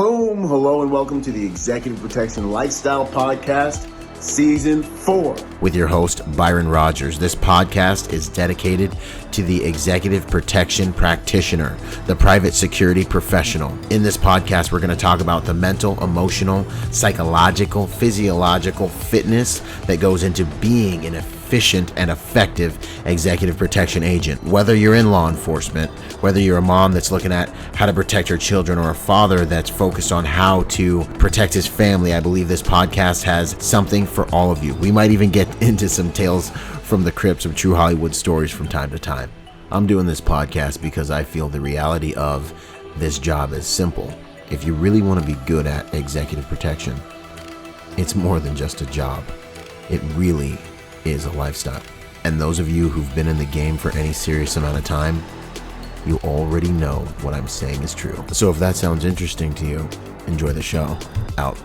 Boom! Hello and welcome to the Executive Protection Lifestyle Podcast, Season 4. With your host, Byron Rodgers. This podcast is dedicated to the executive protection practitioner, the private security professional. In this podcast, we're going to talk about the mental, emotional, psychological, physiological fitness that goes into being an efficient and effective executive protection agent. Whether you're in law enforcement, whether you're a mom that's looking at how to protect her children, or a father that's focused on how to protect his family, I believe this podcast has something for all of you. We might even get into some tales from the crypts of true Hollywood stories from time to time. I'm doing this podcast because I feel the reality of this job is simple. If you really want to be good at executive protection, it's more than just a job. It really is a lifestyle. And those of you who've been in the game for any serious amount of time, you already know what I'm saying is true. So if that sounds interesting to you, enjoy the show. Out.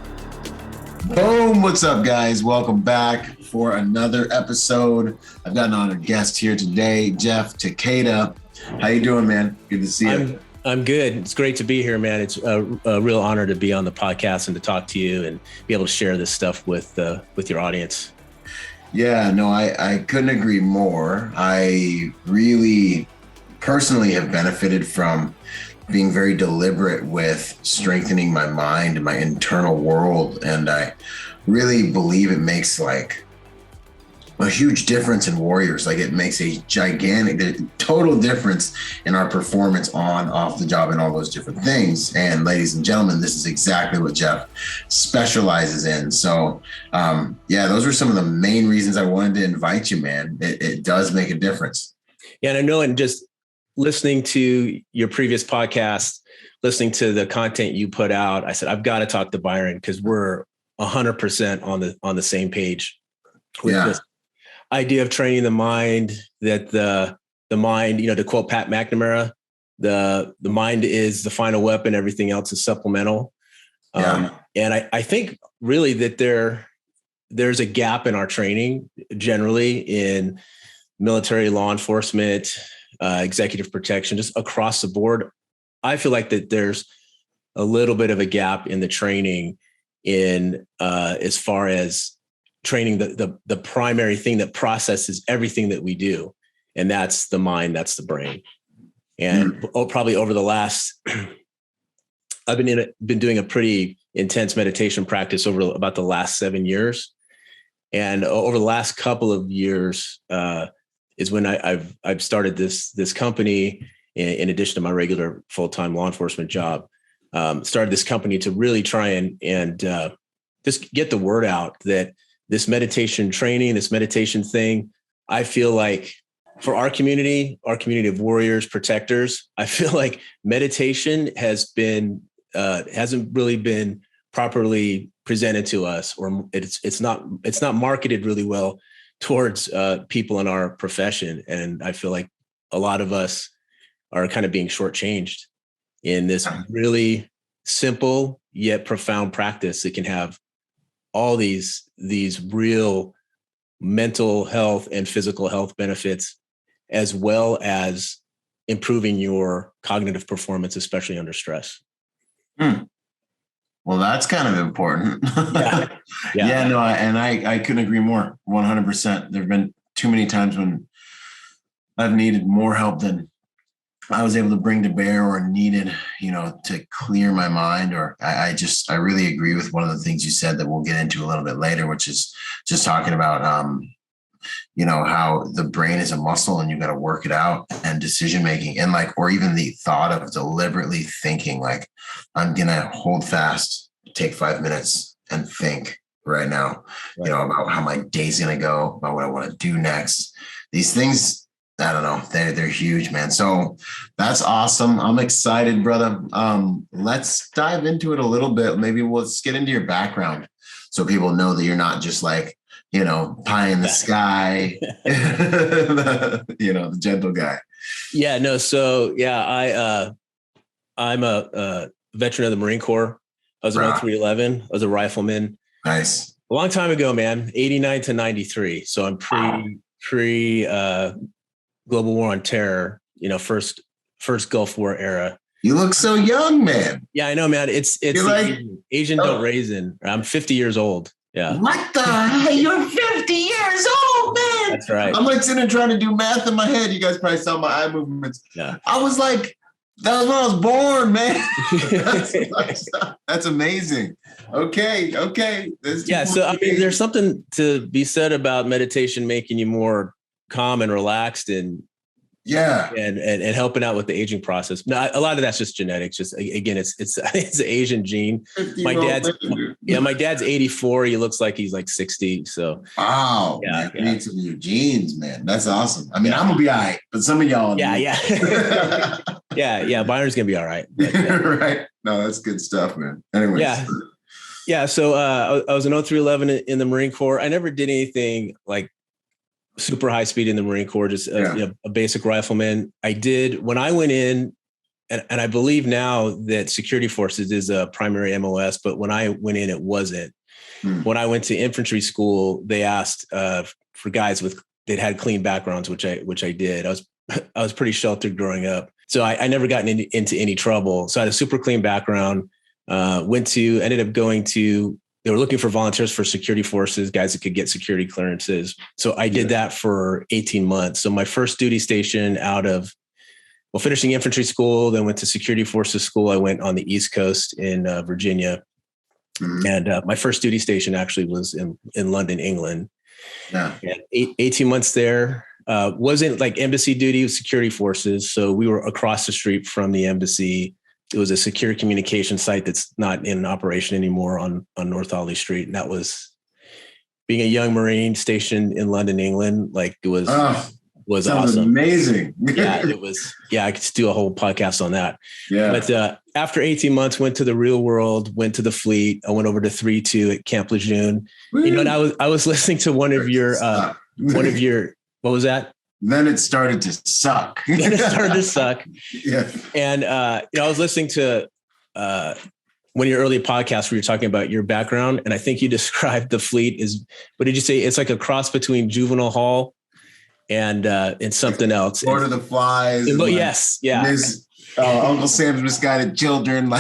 Boom! What's up, guys? Welcome back for another episode. I've got an honored guest here today, Jeff Takeda. How you doing, man? Good to see you. I'm good. It's great to be here, man. It's a real honor to be on the podcast and to talk to you and be able to share this stuff with your audience. Yeah, no, I couldn't agree more. I really personally have benefited from being very deliberate with strengthening my mind and my internal world. And I really believe it makes like a huge difference in warriors. Like it makes a gigantic, total difference in our performance on, off the job, and all those different things. And ladies and gentlemen, this is exactly what Jeff specializes in. So yeah, those were some of the main reasons I wanted to invite you, man. It does make a difference. Yeah, and I know, and just listening to your previous podcast, listening to the content you put out, I said, I've got to talk to Byron because we're 100% on the same page with this idea of training the mind, that the mind, to quote Pat McNamara, the mind is the final weapon. Everything else is supplemental. And I think really that there's a gap in our training generally in military, law enforcement, executive protection, just across the board. I feel like that there's a little bit of a gap in the training in as far as training the primary thing that processes everything that we do. And that's the mind, that's the brain. And probably over the last, I've been doing a pretty intense meditation practice over about the last 7 years. And over the last couple of years is when I've started this company in addition to my regular full-time law enforcement job. Started this company to really try and just get the word out that this meditation training, this meditation thing, I feel like for our community of warriors, protectors, I feel like meditation hasn't really been properly presented to us, or it's not marketed really well towards people in our profession. And I feel like a lot of us are kind of being shortchanged in this really simple yet profound practice that can have all these real mental health and physical health benefits, as well as improving your cognitive performance, especially under stress. Well, that's kind of important. No, I couldn't agree more. 100%. There've been too many times when I've needed more help than I was able to bring to bear, or needed, to clear my mind. Or I really agree with one of the things you said that we'll get into a little bit later, which is just talking about, how the brain is a muscle and you got to work it out, and decision making, and or even the thought of deliberately thinking, like, I'm going to hold fast, take 5 minutes and think right now, about how my day's going to go, about what I want to do next. These things, I don't know. They're huge, man. So that's awesome. I'm excited, brother. Let's dive into it a little bit. Maybe let's get into your background so people know that you're not just like, pie in the sky, the gentle guy. Yeah, no. So I'm a veteran of the Marine Corps. I was about 311. I was a rifleman. Nice. A long time ago, man, 89 to 93. So I'm pre Global War on Terror, first Gulf War era. You look so young, man. Yeah, I know, man. It's like, Asian don't raisin. I'm 50 years old. Yeah. What the hell? You're 50 years old, man. That's right. I'm like sitting there trying to do math in my head. You guys probably saw my eye movements. Yeah. I was like, that was when I was born, man. That's amazing. Okay. Yeah. So, I mean, there's something to be said about meditation making you more calm and relaxed and helping out with the aging process. Now, a lot of that's just genetics. Just again, it's an Asian gene. My dad's 84. He looks like he's like 60. So wow, yeah, you need some of your genes, man. That's awesome. I mean, I'm gonna be all right, but some of y'all, yeah. Byron's gonna be all right. But, right? No, that's good stuff, man. Anyways, yeah. So I was an 0311 in the Marine Corps. I never did anything like super high speed in the Marine Corps, just a basic rifleman. I did when I went in, and I believe now that security forces is a primary MOS, but when I went in, it wasn't. When I went to infantry school, they asked for guys that had clean backgrounds, which I did. I was pretty sheltered growing up, so I never gotten into any trouble. So I had a super clean background. Ended up going to. They were looking for volunteers for security forces, guys that could get security clearances. So I did that for 18 months. So my first duty station finishing infantry school, then went to security forces school. I went on the East Coast in Virginia. And my first duty station actually was in London, England. Yeah. And 18 months there. Wasn't like embassy duty, it was security forces. So we were across the street from the embassy. It was a secure communication site that's not in operation anymore on North Audley Street. And that was being a young Marine stationed in London, England. Like it was awesome. Amazing. It was. Yeah. I could do a whole podcast on that. Yeah. But after 18 months, went to the real world, went to the fleet. I went over to 3-2 at Camp Lejeune. Woo. And I was listening to one of your, what was that? Then it started to suck. Yeah. And, I was listening to one of your early podcasts where you're talking about your background. And I think you described the fleet as, what did you say? It's like a cross between Juvenile Hall and something else. Lord of the Flies. Yes. Yeah. Uncle Sam's Misguided Children.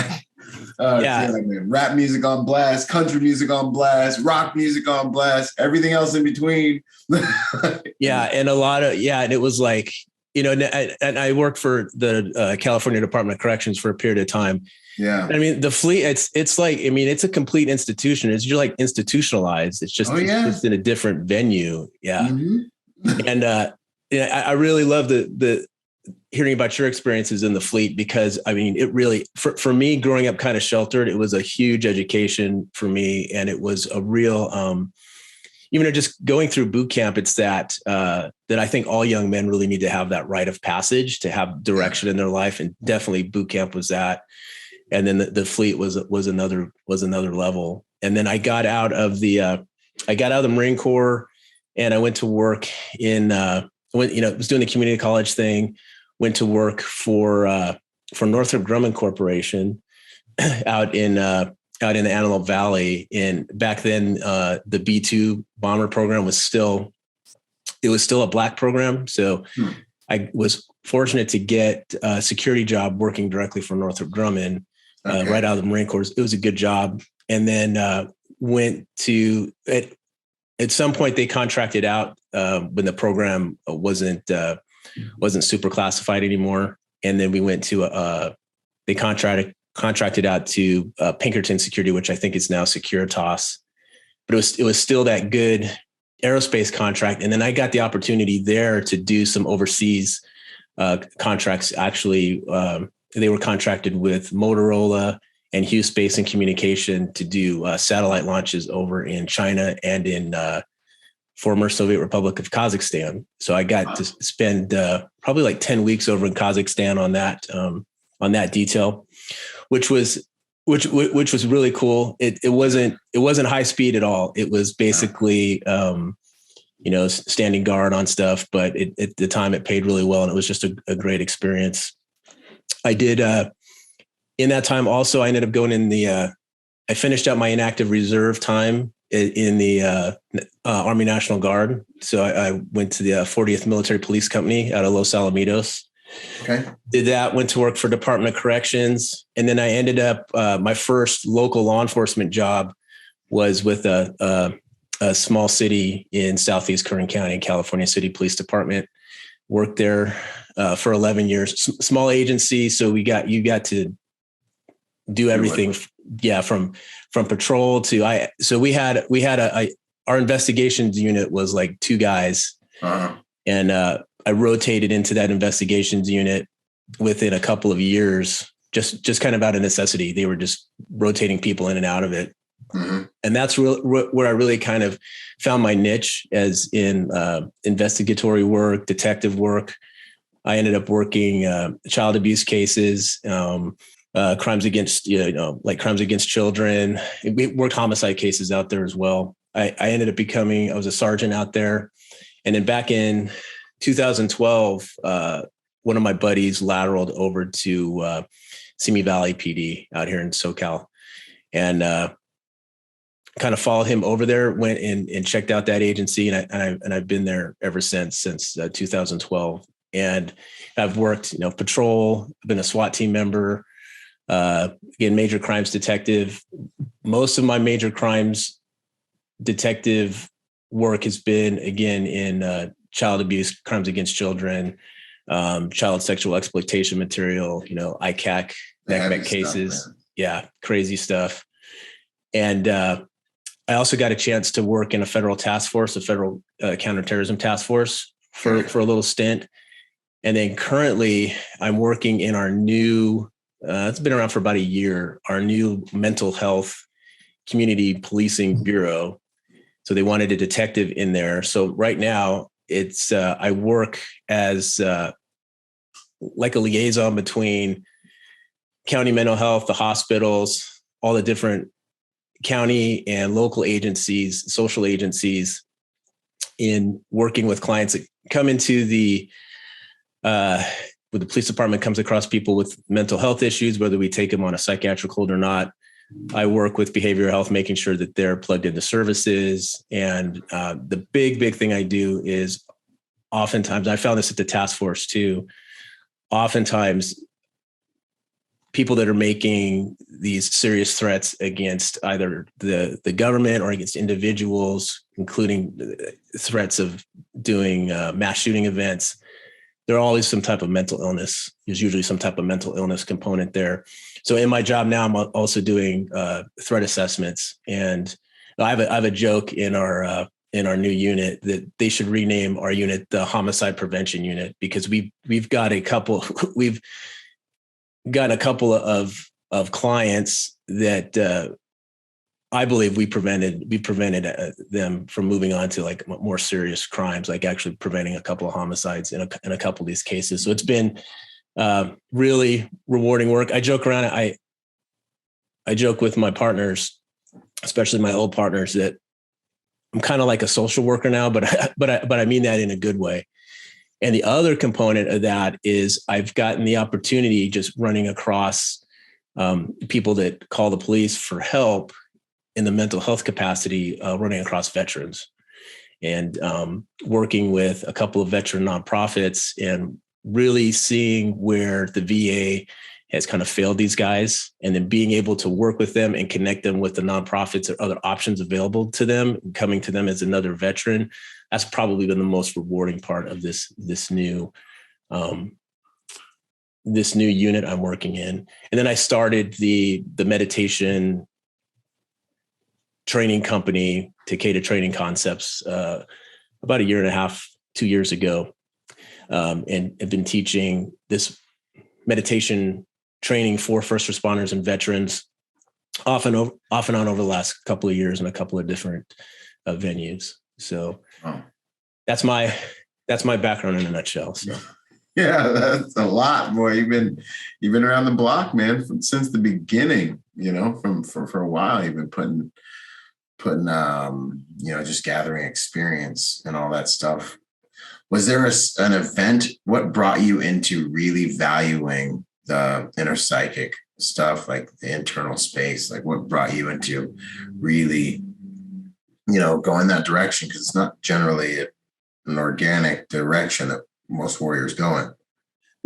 Rap music on blast, country music on blast, rock music on blast, everything else in between. And a lot of, and it was like, and I worked for the California Department of Corrections for a period of time. Yeah. I mean, the fleet, it's like, I mean, it's a complete institution. You're like institutionalized. It's just, it's just in a different venue. Yeah. Mm-hmm. And I really love the hearing about your experiences in the fleet, because I mean, it really, for me growing up kind of sheltered, it was a huge education for me. And it was a real, even just going through boot camp, it's that I think all young men really need to have that rite of passage to have direction in their life. And definitely boot camp was that. And then the fleet was another level. And then I got out of the Marine Corps, and I went to work was doing the community college thing, went to work for Northrop Grumman Corporation out in the Antelope Valley. And back then, the B-2 bomber program was still a black program. So I was fortunate to get a security job working directly for Northrop Grumman right out of the Marine Corps. It was a good job. And then went to at some point they contracted out when the program wasn't super classified anymore. And then we went to they contracted out to Pinkerton Security, which I think is now Securitas, but it was still that good aerospace contract. And then I got the opportunity there to do some overseas contracts. Actually, they were contracted with Motorola and Hughes Space and Communication to do satellite launches over in China and in former Soviet Republic of Kazakhstan. So I got to spend probably like 10 weeks over in Kazakhstan on that detail, which was really cool. It wasn't high speed at all. It was basically standing guard on stuff, but at the time it paid really well, and it was just a great experience. I did in that time also, I ended up going in I finished out my inactive reserve time in the Army National Guard. So I went to the 40th Military Police Company out of Los Alamitos. Okay. Did that, went to work for Department of Corrections. And then I ended up, my first local law enforcement job was with a small city in Southeast Kern County, California City Police Department. Worked there for 11 years, small agency. So you got to do everything. Yeah. From patrol to so we had our investigations unit was like 2 guys. Uh-huh. And I rotated into that investigations unit within a couple of years, just kind of out of necessity. They were just rotating people in and out of it. Mm-hmm. And that's where I really kind of found my niche, as in investigatory work, detective work. I ended up working child abuse cases, crimes against, like crimes against children. We worked homicide cases out there as well. I ended up I was a sergeant out there. And then back in 2012, one of my buddies lateraled over to Simi Valley PD out here in SoCal, and kind of followed him over there, went and checked out that agency. And I've been there ever since 2012. And I've worked, patrol, I've been a SWAT team member, again, major crimes detective. Most of my major crimes detective work has been, again, in child abuse, crimes against children, child sexual exploitation material, ICAC, NECMEC cases. Stuff, yeah, crazy stuff. And I also got a chance to work in a federal task force, a federal counterterrorism task force for a little stint. And then currently I'm working in our new, it's been around for about a year, our new mental health community policing bureau. So they wanted a detective in there. So right now it's, I work as like a liaison between county mental health, the hospitals, all the different county and local agencies, social agencies, in working with clients that come into when the police department comes across people with mental health issues, whether we take them on a psychiatric hold or not. I work with behavioral health, making sure that they're plugged into services. And the big thing I do is, oftentimes, I found this at the task force too, oftentimes people that are making these serious threats against either the government or against individuals, including threats of doing mass shooting events, there are always some type of mental illness. There's usually some type of mental illness component there. So in my job now, I'm also doing threat assessments. And I have a joke in our new unit that they should rename our unit the Homicide Prevention Unit, because we've got a couple of clients that I believe we prevented them from moving on to like more serious crimes, like actually preventing a couple of homicides in a couple of these cases. So it's been really rewarding work. I joke around. I joke with my partners, especially my old partners, that I'm kind of like a social worker now, but I mean that in a good way. And the other component of that is I've gotten the opportunity, just running across people that call the police for help in the mental health capacity, running across veterans, and working with a couple of veteran nonprofits, and really seeing where the VA has kind of failed these guys, and then being able to work with them and connect them with the nonprofits or other options available to them, coming to them as another veteran. That's probably been the most rewarding part of this new unit I'm working in. And then I started the meditation training company, Takeda Training Concepts, about 1.5 years, 2 years ago, and have been teaching this meditation training for first responders and veterans, off and on over the last couple of years in a couple of different venues. So that's my background in a nutshell. So. Yeah, that's a lot, boy. You've been around the block, man, since the beginning. For a while, you've been putting just gathering experience and all that stuff. Was there an event? What brought you into really valuing the inner psychic stuff, like the internal space? Like, what brought you into really, going that direction? Because it's not generally an organic direction that most warriors go in.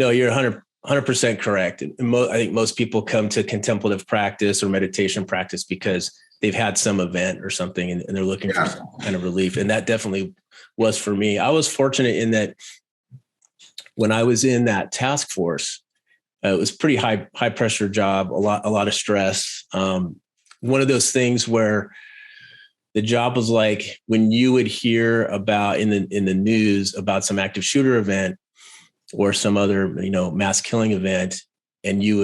No, you're 100% correct. And I think most people come to contemplative practice or meditation practice because they've had some event or something and they're looking for some kind of relief. And that definitely was for me. I was fortunate in that when I was in that task force, it was pretty high pressure job, a lot of stress. One of those things where the job was like when you would hear about in the news about some active shooter event or some other, mass killing event, and you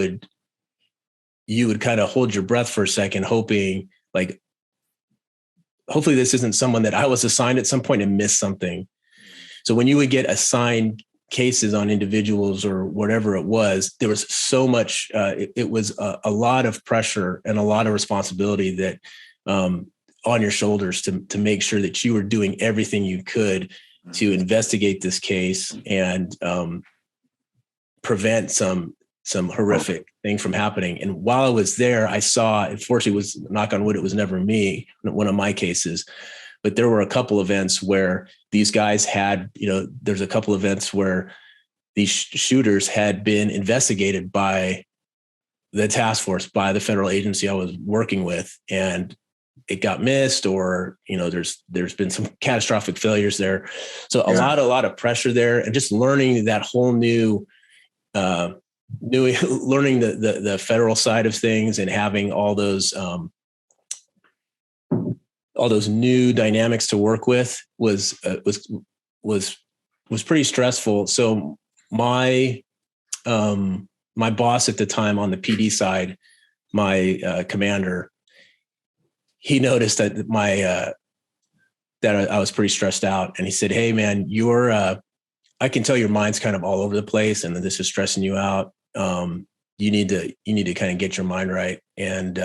would kind of hold your breath for a second, hoping like, hopefully this isn't someone that I was assigned at some point and missed something. So when you would get assigned cases on individuals or whatever it was, there was so much, it was a lot of pressure and a lot of responsibility that on your shoulders to make sure that you were doing everything you could to investigate this case and prevent some horrific thing from happening. And while I was there, I saw, unfortunately, was knock on wood, it was never me, one of my cases, but there were a couple events where these guys had, there's a couple events where these shooters had been investigated by the task force, by the federal agency I was working with, and it got missed, or, there's been some catastrophic failures there. So a lot of pressure there, and just learning that whole learning the federal side of things and having all those new dynamics to work with was pretty stressful. So my boss at the time on the PD side, my commander, he noticed that that I was pretty stressed out, and he said, "Hey man, I can tell your mind's kind of all over the place and this is stressing you out. You need to kind of get your mind right." And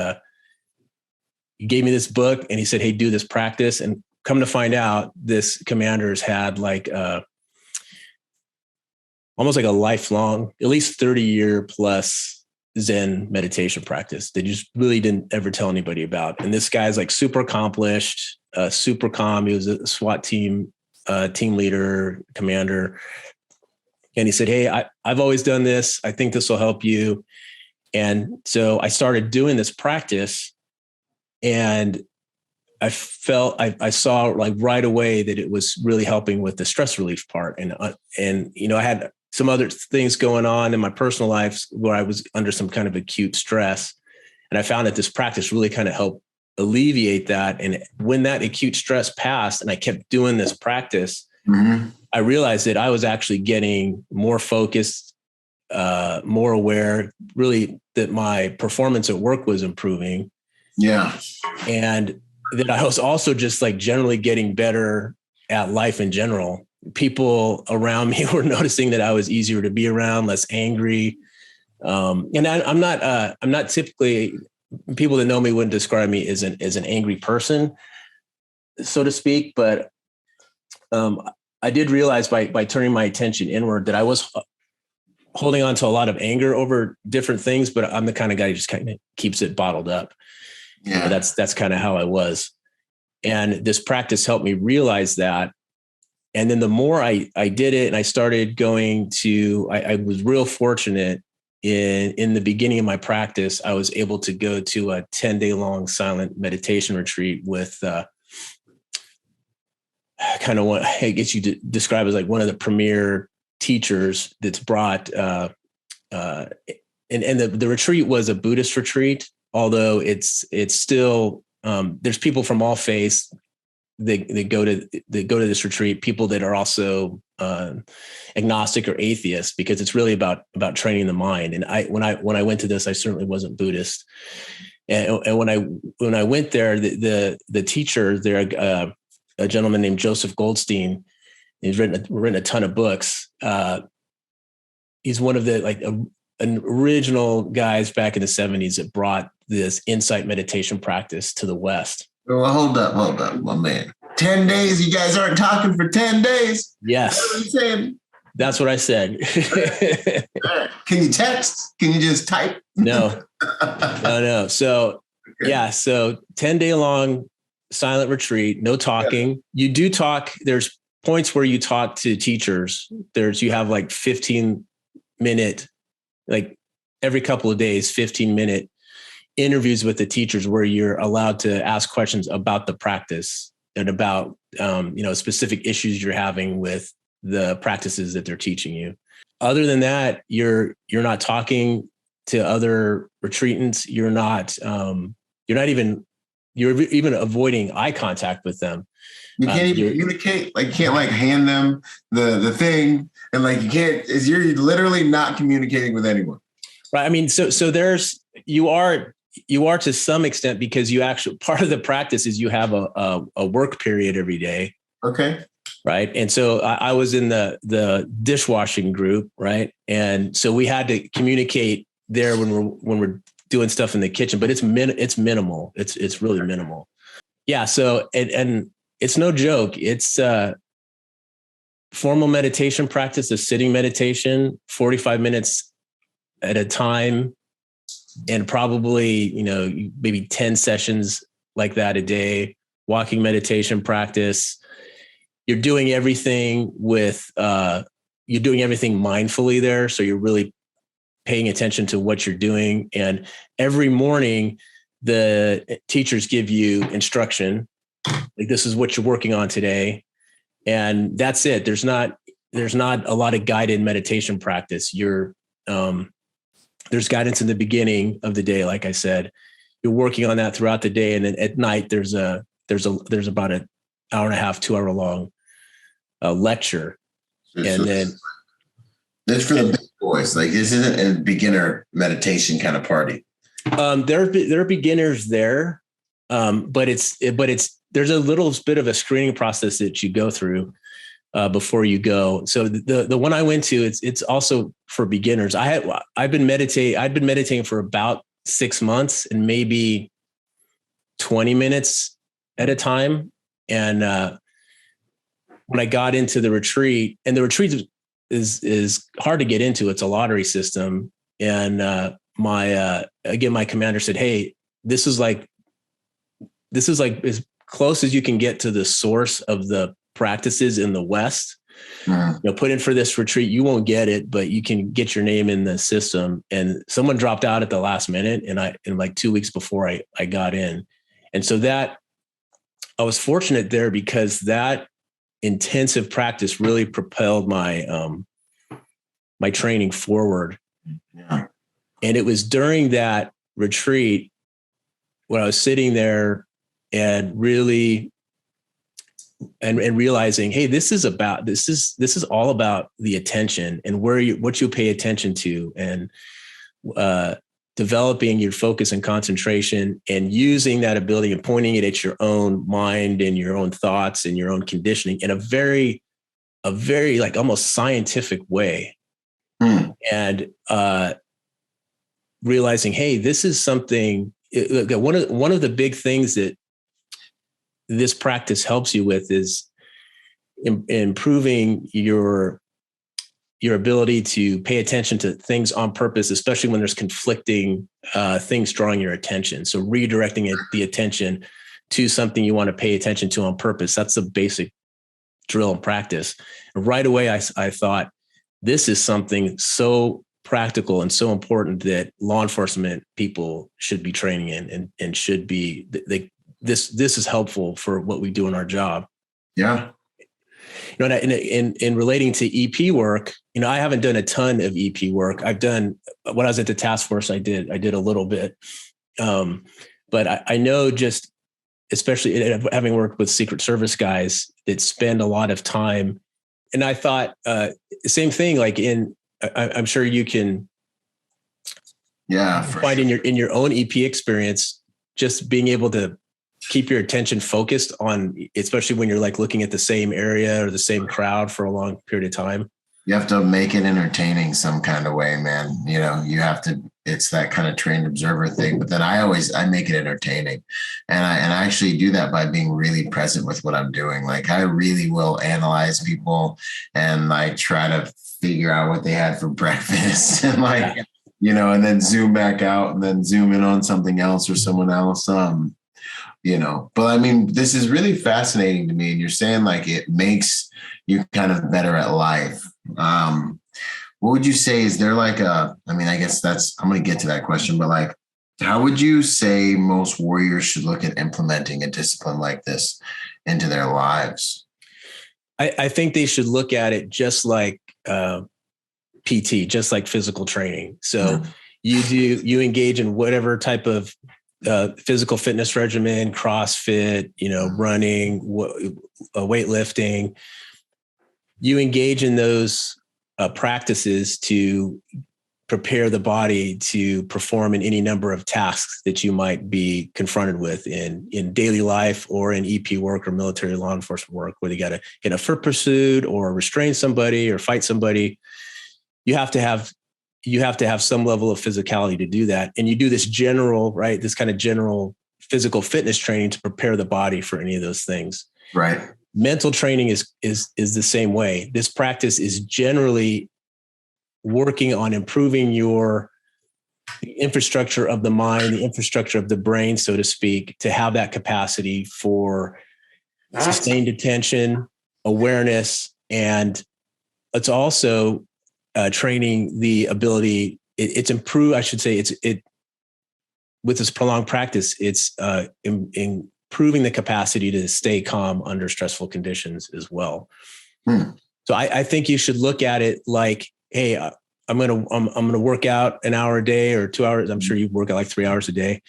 he gave me this book and he said, "Hey, do this practice." And come to find out, this commander's had like almost like a lifelong, at least 30-year plus Zen meditation practice that you just really didn't ever tell anybody about. And this guy's like super accomplished, super calm. He was a SWAT team leader, commander. And he said, "Hey, I've always done this. I think this will help you." And so I started doing this practice, and I saw like right away that it was really helping with the stress relief part. And I had some other things going on in my personal life where I was under some kind of acute stress. And I found that this practice really kind of helped alleviate that. And when that acute stress passed and I kept doing this practice, I realized that I was actually getting more focused, more aware, really that my performance at work was improving. Yeah. And that I was also just like generally getting better at life in general. People around me were noticing that I was easier to be around, less angry. And I'm not typically, people that know me wouldn't describe me as an angry person, so to speak. But I did realize by turning my attention inward that I was holding on to a lot of anger over different things, but I'm the kind of guy who just kind of keeps it bottled up. Yeah. That's kind of how I was. And this practice helped me realize that. And then the more I did it and I started going to, I was real fortunate in the beginning of my practice, I was able to go to a 10-day long silent meditation retreat with kind of what I guess you describe as like one of the premier teachers that's brought, and the retreat was a Buddhist retreat, although it's still, there's people from all faiths. They go to this retreat, people that are also agnostic or atheist, because it's really about training the mind. And when I went to this, I certainly wasn't Buddhist. And when I went there, the teacher there, a gentleman named Joseph Goldstein, he's written a ton of books. He's one of the an original guys back in the 70s that brought this insight meditation practice to the West. Well, hold up, my man. 10 days? You guys aren't talking for 10 days? Yes. That's what I said. Can you text? Can you just type? No. So, yeah. So 10-day long silent retreat, no talking. Yeah. You do talk. There's points where you talk to teachers. You have like 15 minute, like every couple of days, 15-minute interviews with the teachers where you're allowed to ask questions about the practice and about, specific issues you're having with the practices that they're teaching you. Other than that, you're not talking to other retreatants. You're even avoiding eye contact with them. You can't even communicate. Like, you can't like hand them the thing, and like you're literally not communicating with anyone. Right. I mean, so you are to some extent, because you actually, part of the practice is you have a work period every day. Okay. Right. And so I was in the dishwashing group. Right. And so we had to communicate there when we're doing stuff in the kitchen, but it's minimal. It's really minimal. Yeah. So, and it's no joke. It's formal meditation practice, a sitting meditation, 45 minutes at a time, and probably, maybe 10 sessions like that a day. Walking meditation practice. You're doing everything mindfully there. So you're really paying attention to what you're doing. And every morning the teachers give you instruction, like, this is what you're working on today. And that's it. There's not a lot of guided meditation practice. There's guidance in the beginning of the day. Like I said, you're working on that throughout the day. And then at night, there's about an hour and a half, 2 hour long lecture. And then that's for the big boys. Like, this isn't a beginner meditation kind of party. There are beginners there. But there's a little bit of a screening process that you go through before you go. So the one I went to, it's also for beginners. I've been meditating for about 6 months and maybe 20 minutes at a time. And when I got into the retreat, and the retreat is hard to get into, it's a lottery system. And my commander said, "Hey, this is like as close as you can get to the source of the practices in the West. Put in for this retreat. You won't get it, but you can get your name in the system." And someone dropped out at the last minute, and like 2 weeks before I got in. And so that I was fortunate there, because that intensive practice really propelled my training forward. Yeah. And it was during that retreat when I was sitting there and really and realizing, hey, this is all about the attention and what you pay attention to, and developing your focus and concentration, and using that ability and pointing it at your own mind and your own thoughts and your own conditioning in a very like almost scientific way. And realizing, hey, this is something. One of the big things that this practice helps you with is improving your ability to pay attention to things on purpose, especially when there's conflicting things drawing your attention. So redirecting the attention to something you want to pay attention to on purpose. That's a basic drill and practice. And right away, I thought, this is something so practical and so important that law enforcement people should be training in, and should be, this is helpful for what we do in our job. Yeah. In relating to EP work, I haven't done a ton of EP work. I've done, when I was at the task force, I did a little bit. But I know, just especially having worked with Secret Service guys that spend a lot of time. And I thought, same thing, like I'm sure you can find in your own EP experience, just being able to keep your attention focused on, especially when you're like looking at the same area or the same crowd for a long period of time. You have to make it entertaining some kind of way, man. You have to, it's that kind of trained observer thing, but then I make it entertaining. And I actually do that by being really present with what I'm doing. Like, I really will analyze people and like try to figure out what they had for breakfast and like, and then zoom back out and then zoom in on something else or someone else. But I mean, this is really fascinating to me. And you're saying like it makes you kind of better at life. what would you say? Is there like I guess I'm going to get to that question, but like, how would you say most warriors should look at implementing a discipline like this into their lives? I think they should look at it just like PT, just like physical training. So you engage in whatever type of physical fitness regimen, CrossFit, running, weightlifting. You engage in those practices to prepare the body to perform in any number of tasks that you might be confronted with in daily life or in EP work or military law enforcement work, where you got to get a foot pursuit or restrain somebody or fight somebody. You have to have some level of physicality to do that. And you do this this kind of general physical fitness training to prepare the body for any of those things. Right. Mental training is the same way. This practice is generally working on improving the infrastructure of the mind, the infrastructure of the brain, so to speak, to have that capacity for sustained attention, awareness, and it's also training the ability. It's improved. I should say with this prolonged practice, it's improving the capacity to stay calm under stressful conditions as well. So I think you should look at it like, hey, I'm gonna work out an hour a day or 2 hours. I'm sure you work out like 3 hours a day.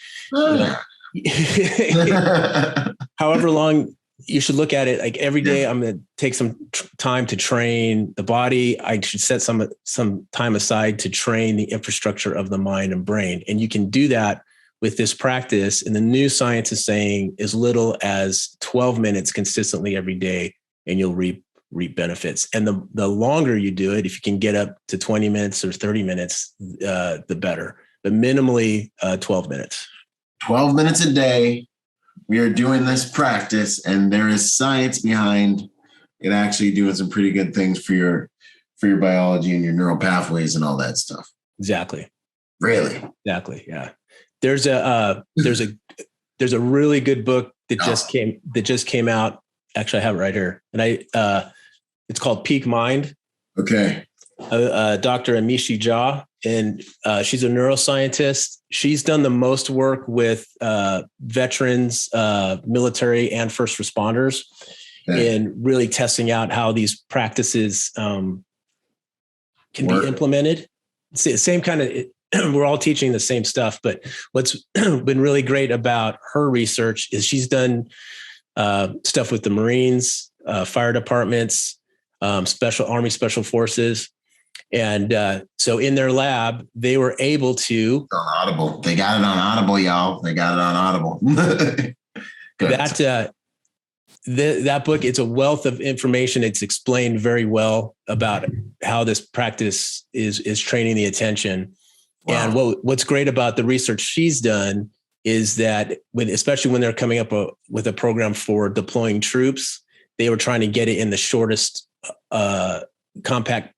However long, you should look at it like every day. I'm going to take some time to train the body. I should set some time aside to train the infrastructure of the mind and brain. And you can do that with this practice. And the new science is saying as little as 12 minutes consistently every day, and you'll reap benefits. And the longer you do it, if you can get up to 20 minutes or 30 minutes, the better. But minimally 12 minutes. 12 minutes a day. We are doing this practice, and there is science behind it actually doing some pretty good things for your biology and your neural pathways and all that stuff. Exactly. Really? Exactly. Yeah. There's a really good book that just came out. Actually, I have it right here, and it's called Peak Mind. Okay. Dr. Amishi Jha, and she's a neuroscientist. She's done the most work with veterans, military, and first responders, in really testing out how these practices can be implemented. Same kind of, we're all teaching the same stuff, but what's been really great about her research is she's done stuff with the Marines, fire departments, Army Special Forces. And so in their lab, they were able to on Audible. They got it on Audible, y'all. They got it on Audible. That book, it's a wealth of information. It's explained very well about how this practice is training the attention. Wow. And what's great about the research she's done is that especially when they're coming up with a program for deploying troops, they were trying to get it in the shortest compact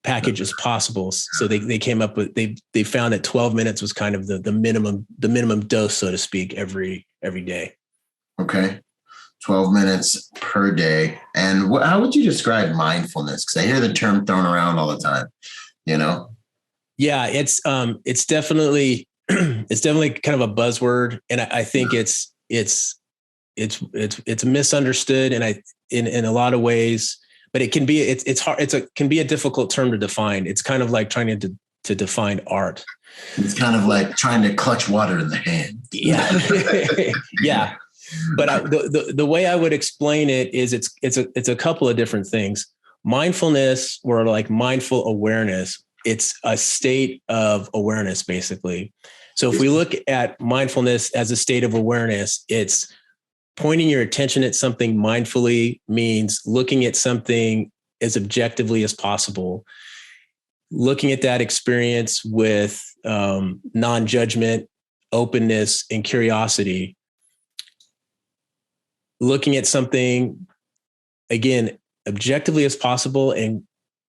package as possible. So they came up with, they found that 12 minutes was kind of the minimum dose, so to speak, every day. Okay. 12 minutes per day. And how would you describe mindfulness? Because I hear the term thrown around all the time, Yeah, it's definitely kind of a buzzword. And I think it's misunderstood. And in a lot of ways, but it can be, it's hard. Can be a difficult term to define. It's kind of like trying to define art. It's kind of like trying to clutch water in the hand. Yeah. Yeah. But the way I would explain it is it's a couple of different things. Mindfulness, or like mindful awareness, it's a state of awareness, basically. So if we look at mindfulness as a state of awareness, it's pointing your attention at something mindfully, means looking at something as objectively as possible, looking at that experience with non-judgment, openness, and curiosity, looking at something, again, objectively as possible, and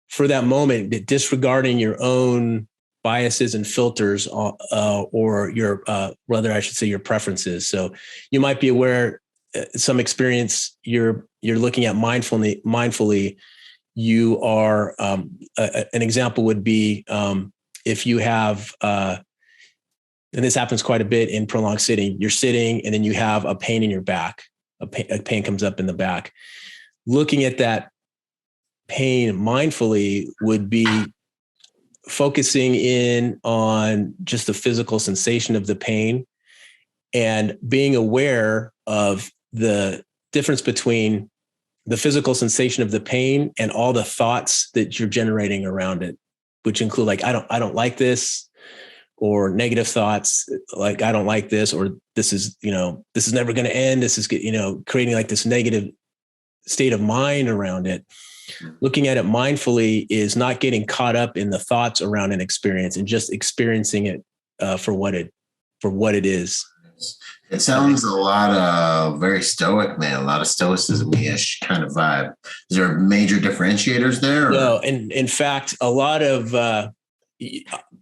for that moment, disregarding your own biases and filters, or your, rather, I should say, your preferences. So you might be aware some experience you're looking at mindfully, you are, an example would be if you have, and this happens quite a bit in prolonged sitting, you're sitting and then you have a pain in your back, a pain comes up in the back. Looking at that pain mindfully would be focusing in on just the physical sensation of the pain and being aware of the difference between the physical sensation of the pain and all the thoughts that you're generating around it, which include like, I don't like this, or negative thoughts like, I don't like this, or this is never going to end. This is, creating like this negative state of mind around it. Looking at it mindfully is not getting caught up in the thoughts around an experience and just experiencing it for what it is. It sounds a lot of very stoic, man. A lot of stoicism-ish kind of vibe. Is there major differentiators there? Or? No, and in fact, a lot of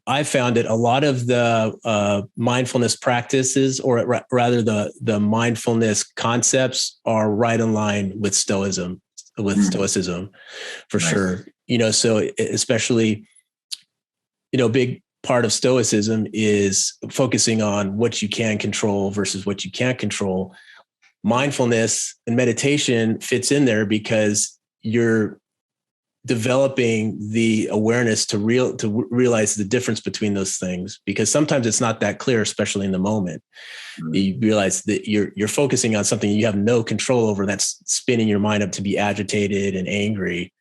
I found that a lot of the mindfulness practices, or rather the mindfulness concepts, are right in line with stoicism. For sure. So especially, big part of stoicism is focusing on what you can control versus what you can't control. Mindfulness and meditation fits in there because you're developing the awareness to realize the difference between those things, because sometimes it's not that clear, especially in the moment. Mm-hmm. You realize that you're focusing on something you have no control over, that's spinning your mind up to be agitated and angry.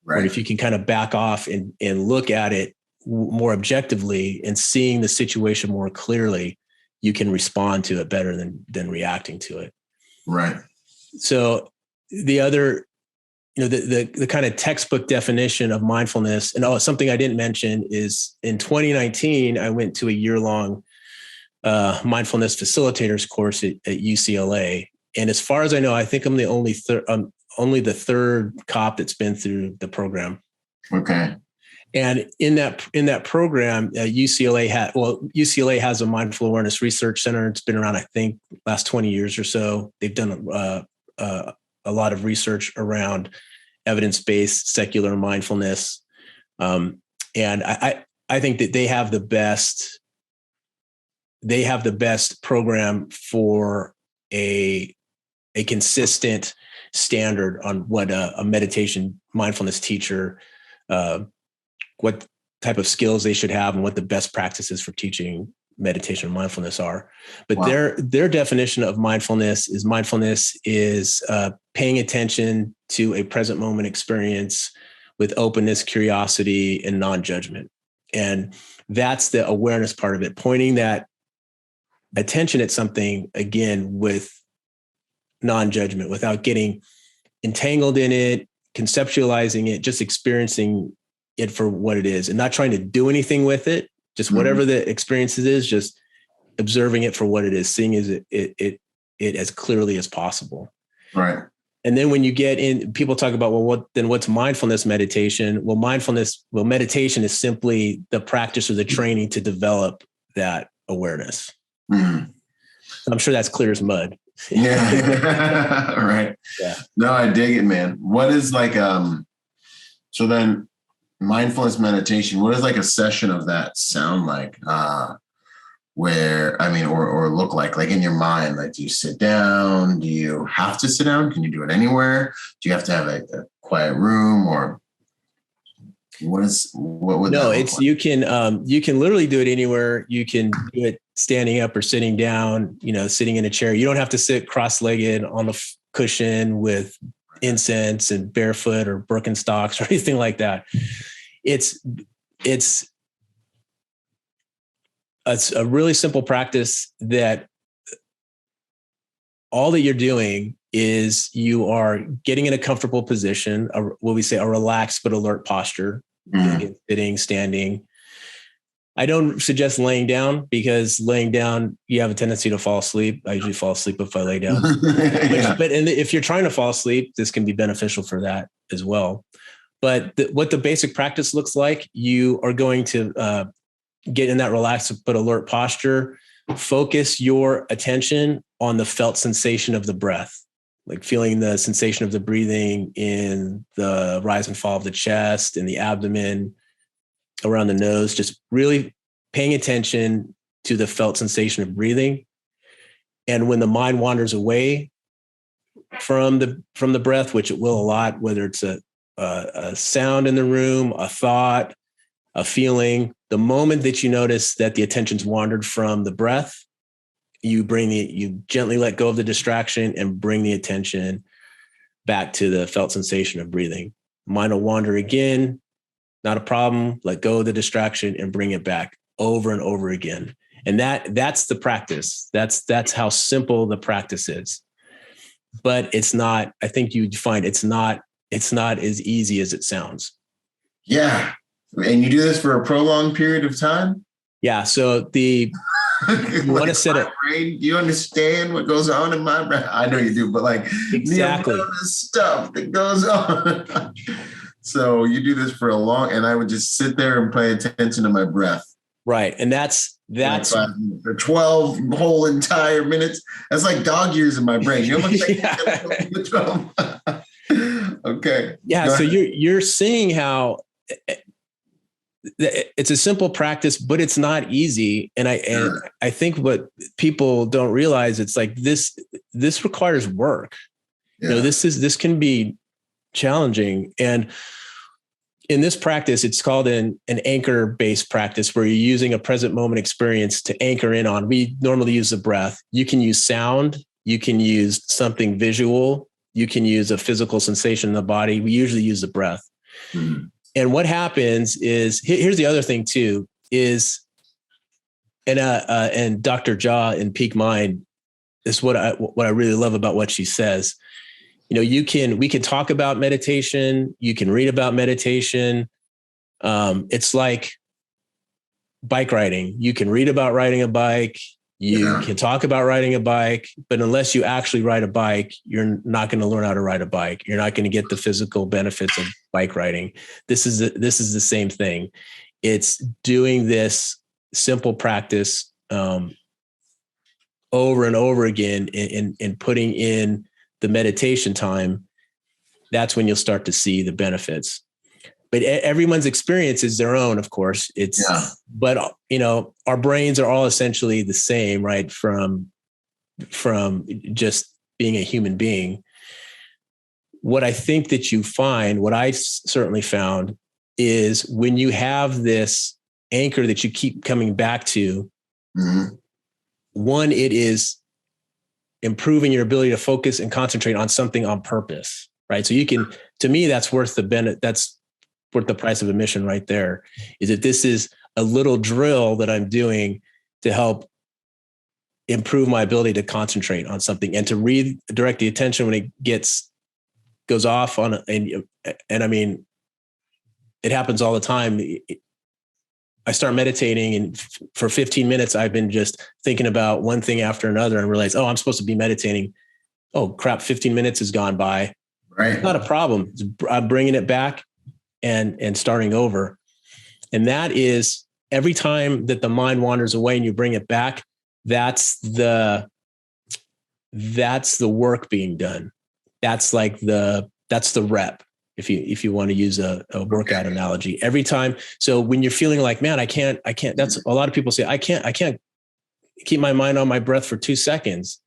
Right. But if you can kind of back off and look at it more objectively and seeing the situation more clearly, you can respond to it better than reacting to it. Right. So the other, the kind of textbook definition of mindfulness, and something I didn't mention is in 2019, I went to a year-long mindfulness facilitators course at UCLA. And as far as I know, I think I'm the only the third cop that's been through the program. Okay. And in that program, UCLA has a mindful awareness research center. It's been around, I think, last 20 years or so. They've done a lot of research around evidence-based secular mindfulness. And I think that they have the best program for a consistent standard on what a meditation mindfulness teacher, what type of skills they should have and what the best practices for teaching meditation and mindfulness are. But wow. Their definition of mindfulness is paying attention to a present moment experience with openness, curiosity, and non-judgment. And that's the awareness part of it, pointing that attention at something, again, with non-judgment, without getting entangled in it, conceptualizing it, just experiencing it for what it is and not trying to do anything with it. Just whatever the experience is, just observing it for what it is, seeing it as clearly as possible. Right. And then when you get in, people talk about, what's mindfulness meditation? Well, meditation is simply the practice or the training to develop that awareness. Mm-hmm. I'm sure that's clear as mud. Yeah. Right. Yeah. No, I dig it, man. What is so then mindfulness meditation, what does a session of that sound like? Or look like in your mind? Do you sit down? Do you have to sit down? Can you do it anywhere? Do you have to have a quiet room, or what would no, that it's look like? You can literally do it anywhere. You can do it standing up or sitting down, sitting in a chair. You don't have to sit cross-legged on the cushion with incense and barefoot or Birkenstocks or anything like that. It's a really simple practice that all that you're doing is you are getting in a comfortable position, what we say a relaxed but alert posture, sitting, standing. I don't suggest laying down, because laying down, you have a tendency to fall asleep. I usually fall asleep if I lay down. Yeah. But if you're trying to fall asleep, this can be beneficial for that as well. But what the basic practice looks like, you are going to get in that relaxed but alert posture, focus your attention on the felt sensation of the breath. like feeling the sensation of the breathing in the rise and fall of the chest and the abdomen, around the nose, just really paying attention to the felt sensation of breathing. And when the mind wanders away from the breath, which it will a lot, whether it's a sound in the room, a thought, a feeling, the moment that you notice that the attention's wandered from the breath, you gently let go of the distraction and bring the attention back to the felt sensation of breathing. Mind will wander again, not a problem. Let go of the distraction and bring it back over and over again. And that's the practice. That's how simple the practice is. But it's not, I think you'd find it's not as easy as it sounds. Yeah. And you do this for a prolonged period of time? Yeah. So you want to set it. Brain, you understand what goes on in my brain? I know you do, but like exactly the stuff that goes on. So you do this for a long, and I would just sit there and pay attention to my breath. Right. And that's for 12 whole entire minutes. That's like dog years in my brain. You almost Okay. Yeah. So you're seeing how it's a simple practice, but it's not easy. And I think what people don't realize, it's like this requires work. Yeah. You know, this can be challenging. And in this practice, it's called an anchor-based practice, where you're using a present moment experience to anchor in on. We normally use the breath. You can use sound. You can use something visual. You can use a physical sensation in the body. We usually use the breath. Mm-hmm. And what happens is, here's the other thing too, is, and Dr. Jha in Peak Mind is what I really love about what she says. You know, we can talk about meditation. You can read about meditation. It's like bike riding. You can read about riding a bike. You can talk about riding a bike, but unless you actually ride a bike, you're not going to learn how to ride a bike. You're not going to get the physical benefits of bike riding. This is the same thing. It's doing this simple practice over and over again, and putting in the meditation time. That's when you'll start to see the benefits. But everyone's experience is their own, of course. But you know, our brains are all essentially the same, right? From just being a human being. What I think that you find, what I certainly found, is when you have this anchor that you keep coming back to, mm-hmm. One, it is improving your ability to focus and concentrate on something on purpose, right? So you can, to me, that's worth the price of admission right there, is that this is a little drill that I'm doing to help improve my ability to concentrate on something and to redirect the attention when it goes off on, and I mean, it happens all the time. I start meditating, and for 15 minutes, I've been just thinking about one thing after another, and realize, I'm supposed to be meditating. Oh crap, 15 minutes has gone by. Right. It's not a problem. I'm bringing it back and starting over. And that is, every time that the mind wanders away and you bring it back, that's the work being done. That's the rep. If you want to use a workout analogy, every time. So when you're feeling like, man, I can't, that's a lot of people say, I can't keep my mind on my breath for 2 seconds.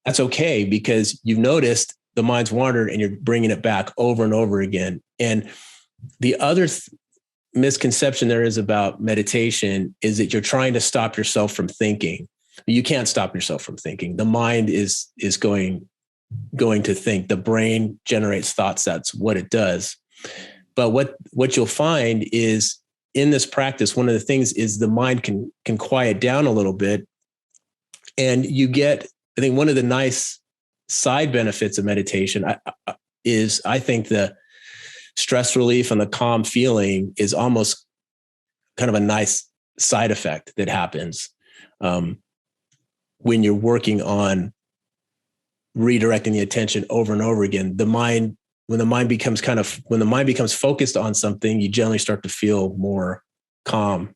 That's okay, because you've noticed the mind's wandered and you're bringing it back over and over again. And the other misconception there is about meditation is that you're trying to stop yourself from thinking. You can't stop yourself from thinking. The mind is going to think. The brain generates thoughts. That's what it does. But what you'll find is, in this practice, one of the things is the mind can quiet down a little bit. And you get, I think one of the nice side benefits of meditation is I think the stress relief and the calm feeling is almost kind of a nice side effect that happens when you're working on redirecting the attention over and over again. When the mind becomes focused on something, you generally start to feel more calm.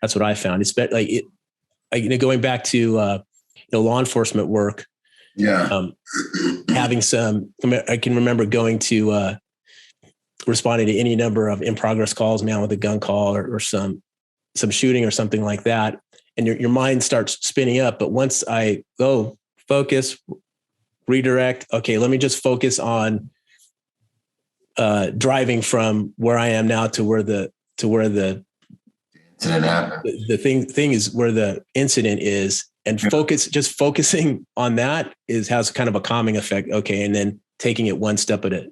That's what I found. It's going back to law enforcement work. Yeah. Having I can remember going to, responding to any number of in progress calls, man with a gun call or some shooting or something like that. And your mind starts spinning up. But once I go focus, redirect, okay, let me just focus on driving from where I am now to where the incident happened. The thing is where the incident is, and focusing on that has kind of a calming effect. Okay. And then taking it one step at a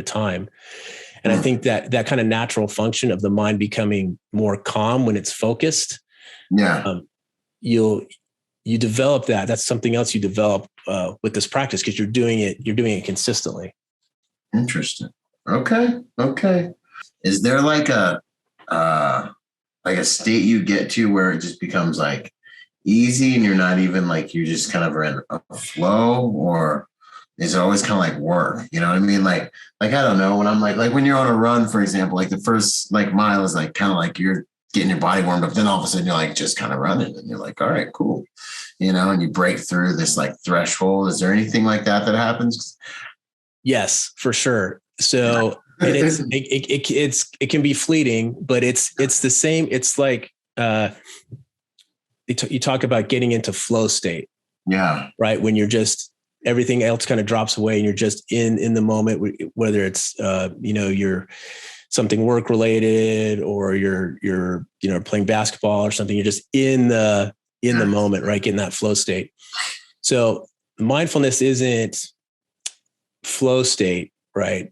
time. And I think that kind of natural function of the mind becoming more calm when it's focused. Yeah. You develop that. That's something else you develop with this practice, because you're doing it consistently. Interesting. Okay. Is there like a state you get to where it just becomes like easy and you're not even like, you just kind of are in a flow, or is it always kind of like work? You know what I mean? Like, I don't know, when I'm like when you're on a run, for example, like the first like mile is like kind of like you're getting your body warmed up. Then all of a sudden you're like just kind of running and you're like, all right, cool. You know, and you break through this like threshold. Is there anything like that happens? Yes, for sure. So and it can be fleeting, but it's the same. It's like you talk about getting into flow state. Yeah. Right. When you're just, everything else kind of drops away and you're just in the moment, whether it's you're something work related or you're playing basketball or something. You're just in the moment, right? Getting that flow state. So mindfulness isn't flow state, right?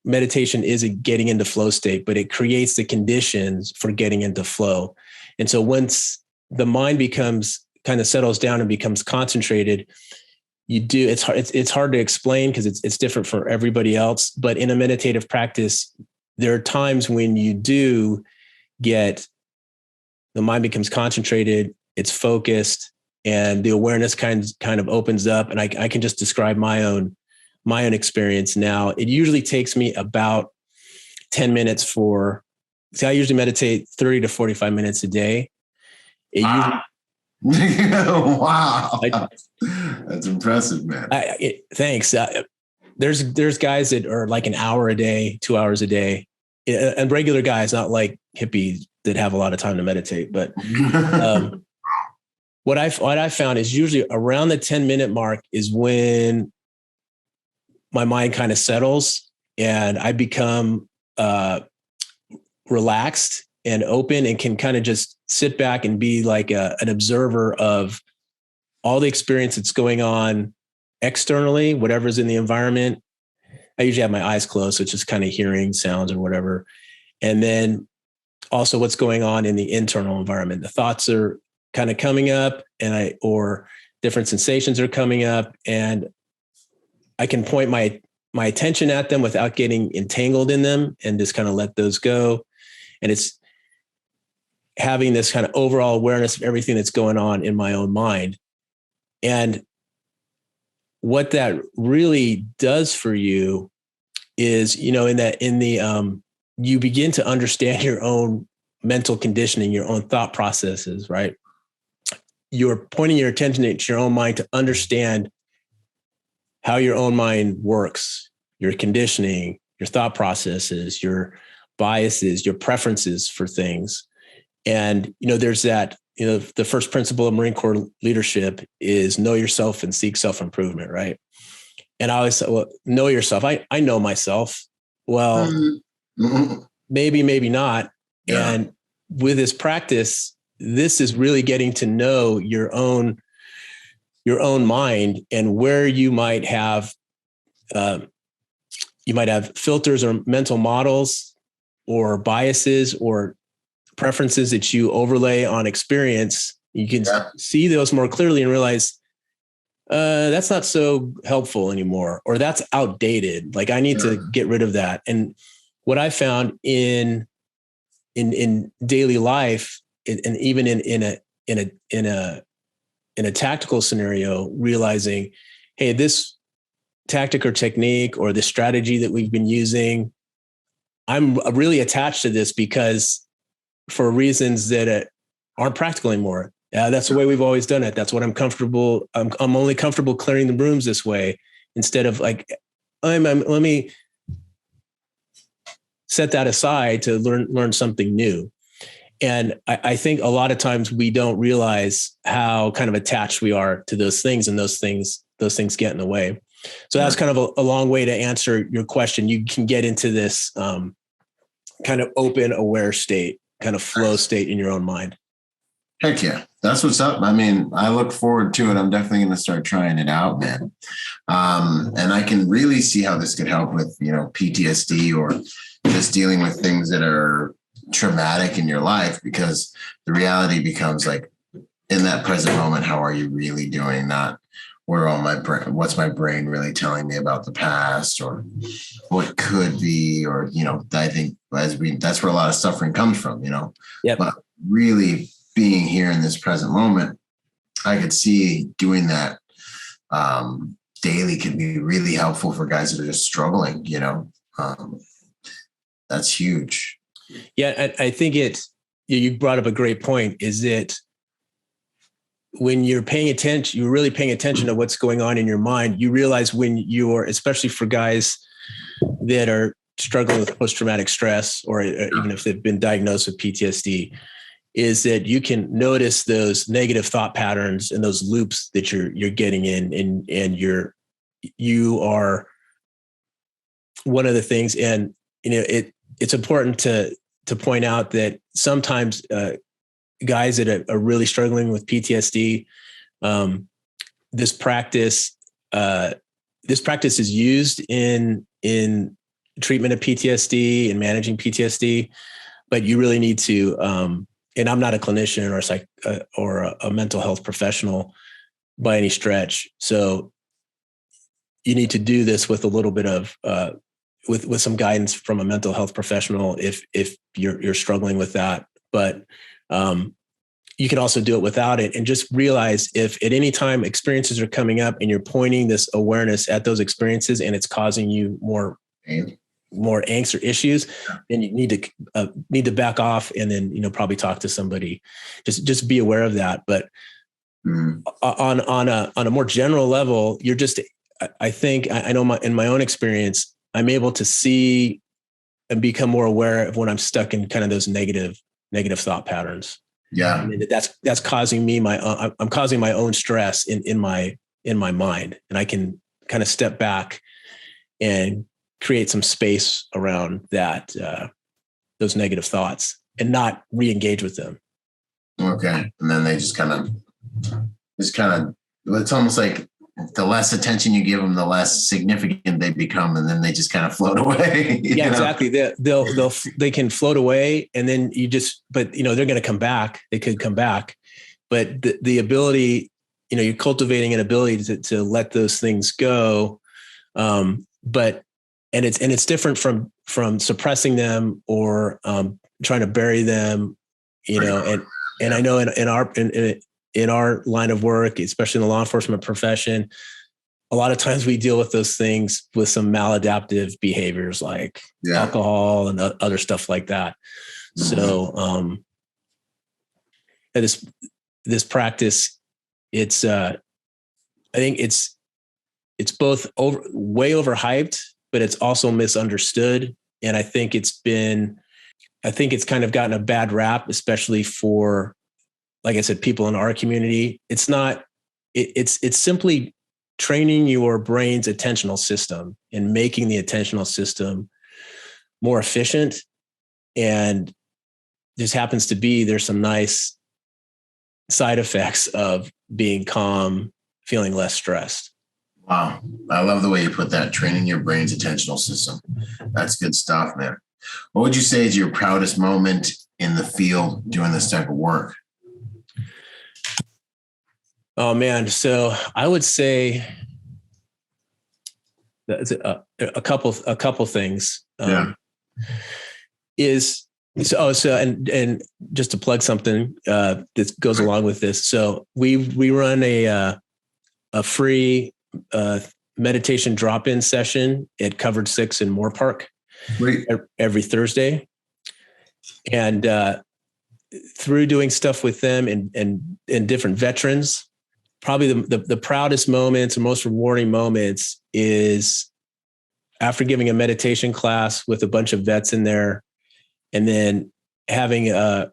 Meditation isn't getting into flow state, but it creates the conditions for getting into flow. And so once the mind becomes kind of settles down and becomes concentrated, it's hard to explain because it's different for everybody else. But in a meditative practice, there are times when you do get, the mind becomes concentrated, it's focused, and the awareness kind of opens up. And I can just describe my own experience now. It usually takes me about 10 minutes I usually meditate 30 to 45 minutes a day. Wow. That's impressive, man. Thanks. There's guys that are like an hour a day, 2 hours a day, and regular guys, not like hippies that have a lot of time to meditate. But what I found is usually around the 10-minute mark is when my mind kind of settles and I become relaxed and open and can kind of just sit back and be like an observer of all the experience that's going on externally, whatever's in the environment. I usually have my eyes closed, so it's just kind of hearing sounds or whatever. And then also what's going on in the internal environment. The thoughts are kind of coming up or different sensations are coming up, and I can point my attention at them without getting entangled in them and just kind of let those go. And it's having this kind of overall awareness of everything that's going on in my own mind. And what that really does for you is, you begin to understand your own mental conditioning, your own thought processes, right? You're pointing your attention to your own mind to understand how your own mind works, your conditioning, your thought processes, your biases, your preferences for things. And, there's that, the first principle of Marine Corps leadership is know yourself and seek self-improvement, right? And I always say, well, know yourself. I know myself. Well, maybe not. Yeah. And with this practice, this is really getting to know your own mind and where you might have filters or mental models or biases or preferences that you overlay on experience. You can see those more clearly and realize that's not so helpful anymore, or that's outdated. Like I need to get rid of that. And what I found in daily life, and even in a tactical scenario, realizing, hey, this tactic or technique or the strategy that we've been using, I'm really attached to this because for reasons that aren't practical anymore. Yeah, that's the way we've always done it. That's what I'm comfortable. I'm only comfortable clearing the rooms this way instead of like, let me set that aside to learn something new. And I think a lot of times we don't realize how kind of attached we are to those things, and those things get in the way. So that's kind of a long way to answer your question. You can get into this kind of open, aware state, kind of flow state in your own mind. Heck yeah. That's what's up. I mean, I look forward to it. I'm definitely going to start trying it out, man. And I can really see how this could help with, PTSD or just dealing with things that are traumatic in your life, because the reality becomes like, in that present moment, how are you really doing? Not what's my brain really telling me about the past, or what could be, or, I think that's where a lot of suffering comes from, Yep. But really being here in this present moment, I could see doing that daily can be really helpful for guys that are just struggling, that's huge. Yeah. I think you brought up a great point, is that when you're paying attention, you're really paying attention to what's going on in your mind. You realize when you're, especially for guys that are struggling with post-traumatic stress, or even if they've been diagnosed with PTSD, is that you can notice those negative thought patterns and those loops that you're getting in, and you are one of the things. And, it's important to point out that sometimes guys that are really struggling with PTSD, this practice is used in treatment of PTSD and managing PTSD, but you really need to, and I'm not a clinician or a mental health professional by any stretch. So you need to do this with a little bit of, with some guidance from a mental health professional if you're struggling with that. But you can also do it without it, and just realize if at any time experiences are coming up and you're pointing this awareness at those experiences and it's causing you more angst or issues, then you need to back off, and then, probably talk to somebody. Just be aware of that. But on a more general level, I think I know in my own experience, I'm able to see and become more aware of when I'm stuck in kind of those negative thought patterns. Yeah. And that's causing me I'm causing my own stress in my mind, and I can kind of step back and create some space around that, those negative thoughts, and not re-engage with them. Okay. And then they it's almost like the less attention you give them, the less significant they become. And then they just kind of float away. Yeah, exactly. They can float away, and then but they're going to come back. They could come back, but the ability, you're cultivating an ability to let those things go. But it's different from suppressing them or trying to bury them, and I know in our line of work, especially in the law enforcement profession, a lot of times we deal with those things with some maladaptive behaviors like alcohol and other stuff like that. Mm-hmm. So this practice, I think it's both way overhyped, but it's also misunderstood. And I think it's kind of gotten a bad rap, especially for, like I said, people in our community. It's simply training your brain's attentional system and making the attentional system more efficient. And just happens to be, there's some nice side effects of being calm, feeling less stressed. Wow. I love the way you put that, training your brain's attentional system. That's good stuff, man. What would you say is your proudest moment in the field doing this type of work? Oh man. So I would say that a couple things. And just to plug something that goes along with this. So we run a free meditation drop-in session at Covered 6 in Moore Park every Thursday. And through doing stuff with them and different veterans, probably the proudest moments and most rewarding moments is after giving a meditation class with a bunch of vets in there, and then having a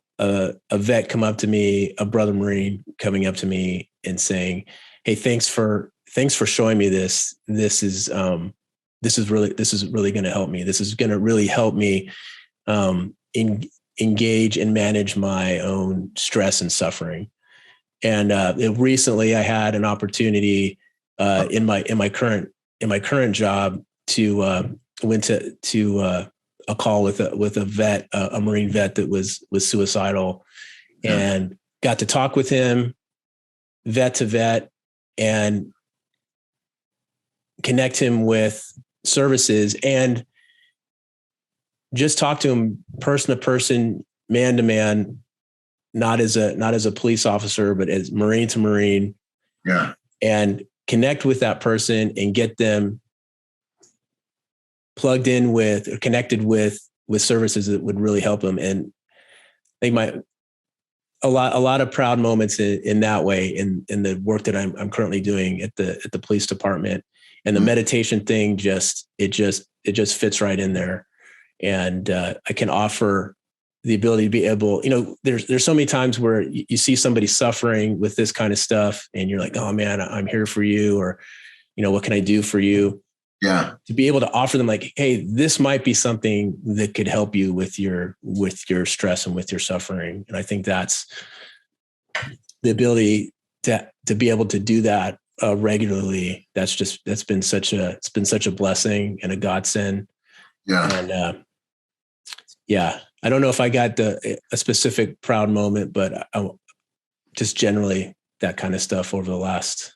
vet come up to me, a brother Marine coming up to me and saying, "Hey, thanks for showing me this. This is really going to help me. This is going to really help me engage and manage my own stress and suffering." And recently, I had an opportunity in my current job to went to a call with a vet, a Marine vet that was suicidal, and got to talk with him, vet to vet, and connect him with services, and just talk to him person to person, man to man, not as a police officer, but as Marine to Marine. Yeah. And connect with that person and get them plugged in with or connected with services that would really help them. And I think a lot of proud moments in that way in the work that I'm currently doing at the police department. And the meditation thing just fits right in there. And I can offer the ability to be able, there's so many times where you see somebody suffering with this kind of stuff and you're like, "Oh man, I'm here for you," or, "What can I do for you?" Yeah. To be able to offer them like, "Hey, this might be something that could help you with your stress and with your suffering." And I think that's the ability to be able to do that regularly. That's been such a blessing and a godsend. Yeah. And I don't know if I got a specific proud moment, but just generally that kind of stuff over the last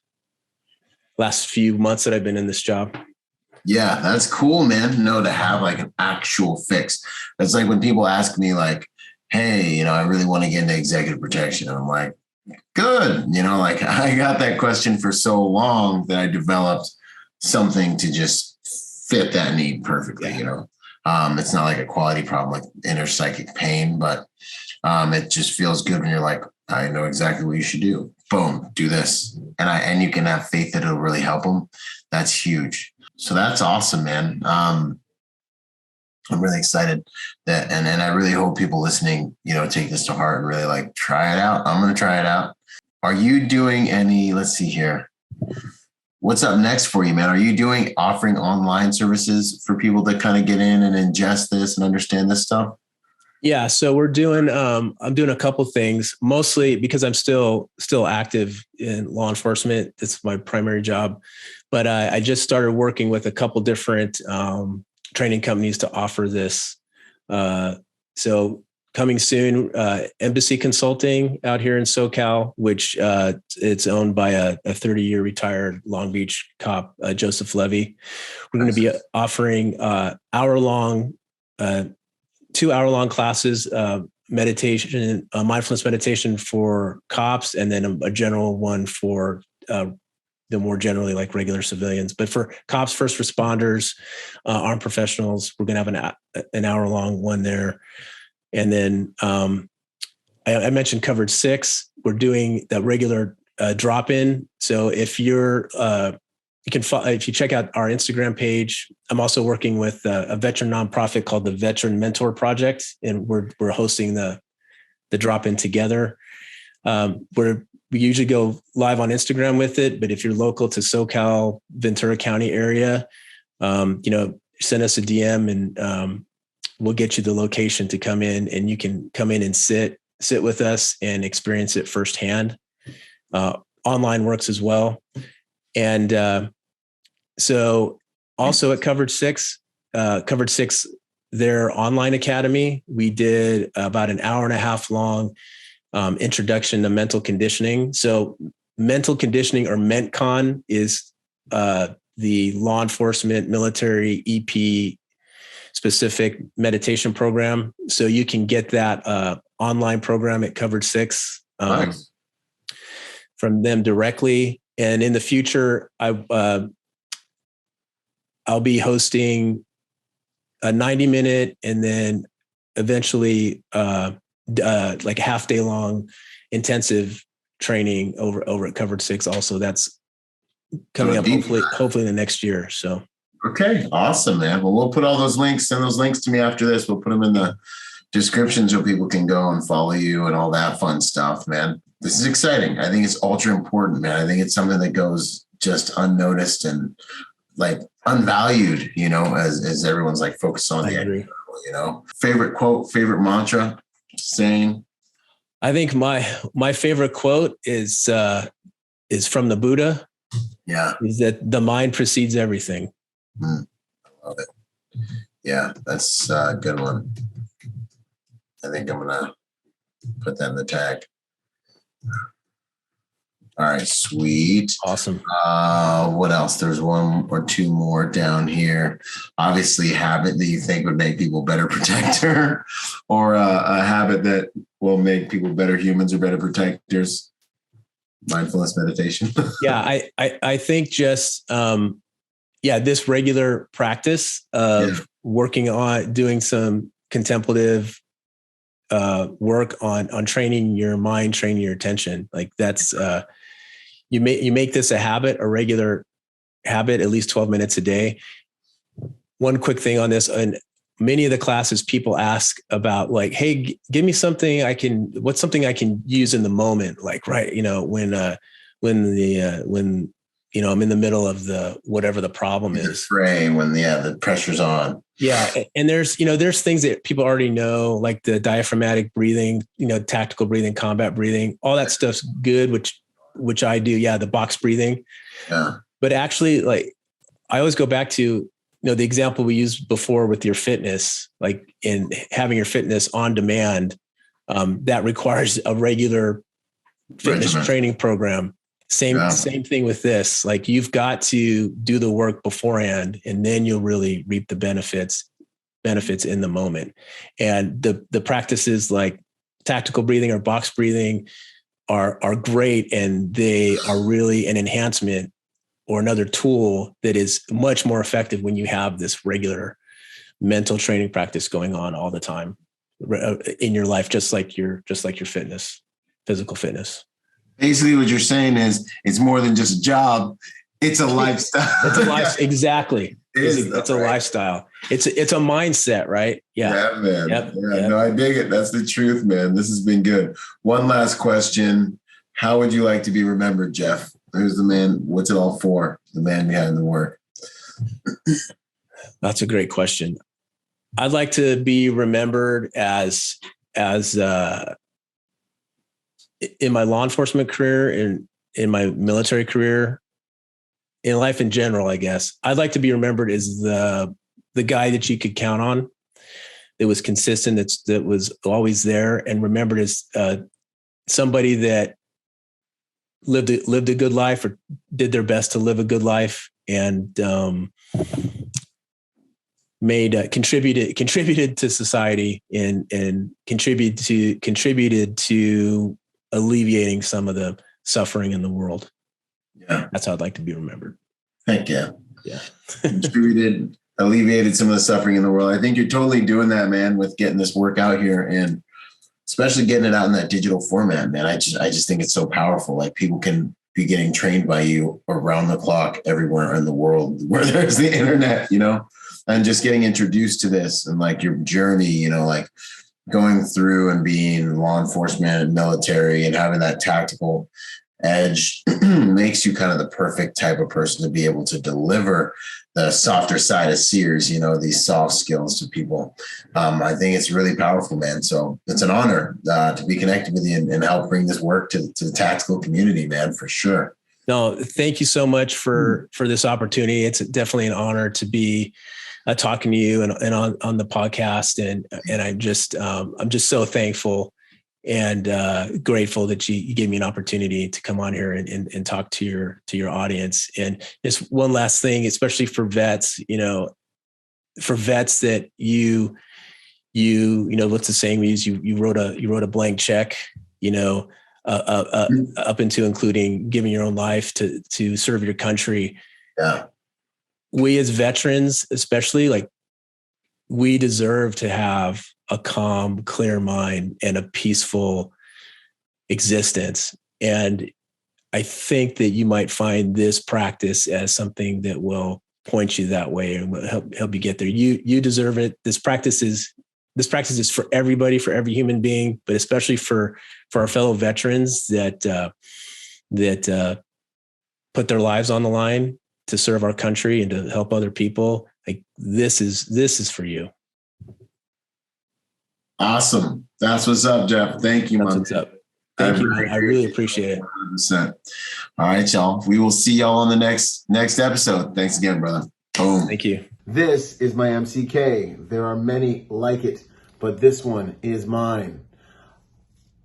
few months that I've been in this job. Yeah, that's cool, man. No, to have like an actual fix. It's like when people ask me like, "Hey, I really want to get into executive protection." And I'm like, good. Like I got that question for so long that I developed something to just fit that need perfectly. It's not like a quality problem, like inner psychic pain, but it just feels good when you're like, "I know exactly what you should do. Boom, do this." And you can have faith that it'll really help them. That's huge. So that's awesome, man. I'm really excited that, and I really hope people listening, take this to heart and really like try it out. I'm going to try it out. Are you doing any, let's see here. What's up next for you, man? Are you offering online services for people to kind of get in and ingest this and understand this stuff? Yeah. So we're doing, I'm doing a couple things, mostly because I'm still active in law enforcement. It's my primary job, but I just started working with a couple different training companies to offer this. So coming soon, Embassy Consulting out here in SoCal, which it's owned by a 30-year retired Long Beach cop, Joseph Levy. We're going to be offering 2-hour-long classes, meditation, mindfulness meditation for cops, and then a general one for the more generally like regular civilians. But for cops, first responders, armed professionals, we're going to have an hour-long one there. And then I mentioned Covered 6. We're doing the regular drop-in. So if you're if you check out our Instagram page, I'm also working with a veteran nonprofit called the Veteran Mentor Project, and we're hosting the drop-in together. We usually go live on Instagram with it, but if you're local to SoCal, Ventura County area, send us a DM and we'll get you the location to come in, and you can come in and sit with us and experience it firsthand. Online works as well. And so also at Covered 6, their online academy, we did about an hour and a half long introduction to mental conditioning. So mental conditioning, or MENTCON, is the law enforcement military EP specific meditation program. So you can get that online program at Covered 6 nice. From them directly. And in the future, I'll be hosting a 90-minute and then eventually like a half day long intensive training over at Covered Six. Also, that's coming up hopefully in the next year. So. Okay. Awesome, man. Well, we'll put all those links, send those links to me after this. We'll put them in the description so people can go and follow you and all that fun stuff, man. This is exciting. I think it's ultra important, man. I think it's something that goes just unnoticed and like unvalued, as everyone's like focused on favorite quote, favorite mantra, saying. I think my favorite quote is from the Buddha. Yeah. Is that the mind precedes everything. I love it. Yeah, that's a good one. I think I'm going to put that in the tag. All right, sweet. Awesome. What else? There's one or two more down here. Obviously, a habit that you think would make people better protector, or a habit that will make people better humans or better protectors. Mindfulness meditation. Yeah, I think just this regular practice of working on doing some contemplative work on training your mind, training your attention. Like that's you make this a regular habit, at least 12 minutes a day. One quick thing on this, and many of the classes people ask about like, hey, give me something what's something I can use in the moment? Like, right. When I'm in the middle of whatever the problem is. Frame when the pressure's on. Yeah. And there's things that people already know, like the diaphragmatic breathing, tactical breathing, combat breathing, all that stuff's good, which I do. Yeah. The box breathing. Yeah. But actually, like, I always go back to, the example we used before with your fitness, like in having your fitness on demand, that requires a regular fitness training program. Same thing with this. Like, you've got to do the work beforehand, and then you'll really reap the benefits in the moment. And the practices like tactical breathing or box breathing are great, and they are really an enhancement or another tool that is much more effective when you have this regular mental training practice going on all the time in your life, just like your fitness, physical fitness. Basically what you're saying is it's more than just a job. It's a lifestyle. It's a lifestyle. Exactly. It's a lifestyle. It's a mindset, right? Yeah, man. Yep. Yeah, no, I dig it. That's the truth, man. This has been good. One last question. How would you like to be remembered, Jeff? Who's the man? What's it all for? The man behind the work. That's a great question. I'd like to be remembered as in my law enforcement career, in my military career, in life in general, I guess. I'd like to be remembered as the guy that you could count on, that was consistent, that was always there, and remembered as somebody that lived a good life, or did their best to live a good life, and contributed to society and contributed to alleviating some of the suffering in the world. Yeah, that's how I'd like to be remembered. Heck yeah. Yeah. Contributed, alleviated some of the suffering in the world. I think you're totally doing that, man, with getting this work out here, and especially getting it out in that digital format, man. I just think it's so powerful. Like, people can be getting trained by you around the clock everywhere in the world where there's the internet, and just getting introduced to this, and like your journey, like going through and being law enforcement and military and having that tactical edge makes you kind of the perfect type of person to be able to deliver the softer side of Sears, these soft skills to people. I think it's really powerful, man. So it's an honor to be connected with you and help bring this work to the tactical community, man, for sure. No, thank you so much for this opportunity. It's definitely an honor to be talking to you and on the podcast. And I'm just so thankful and grateful that you gave me an opportunity to come on here and talk to your audience. And just one last thing, especially for vets, for vets that you what's the saying we use? You wrote a blank check, up into including giving your own life to serve your country. Yeah. We as veterans, especially, like, we deserve to have a calm, clear mind and a peaceful existence. And I think that you might find this practice as something that will point you that way and will help you get there. You deserve it. This practice is for everybody, for every human being, but especially for our fellow veterans that put their lives on the line to serve our country and to help other people. Like this is for you. Awesome. That's what's up, Jeff. Thank you, That's what's up. Thank you, man. I really appreciate it. 100%. All right, y'all. We will see y'all on the next episode. Thanks again, brother. Boom. Thank you. This is my MCK. There are many like it, but this one is mine.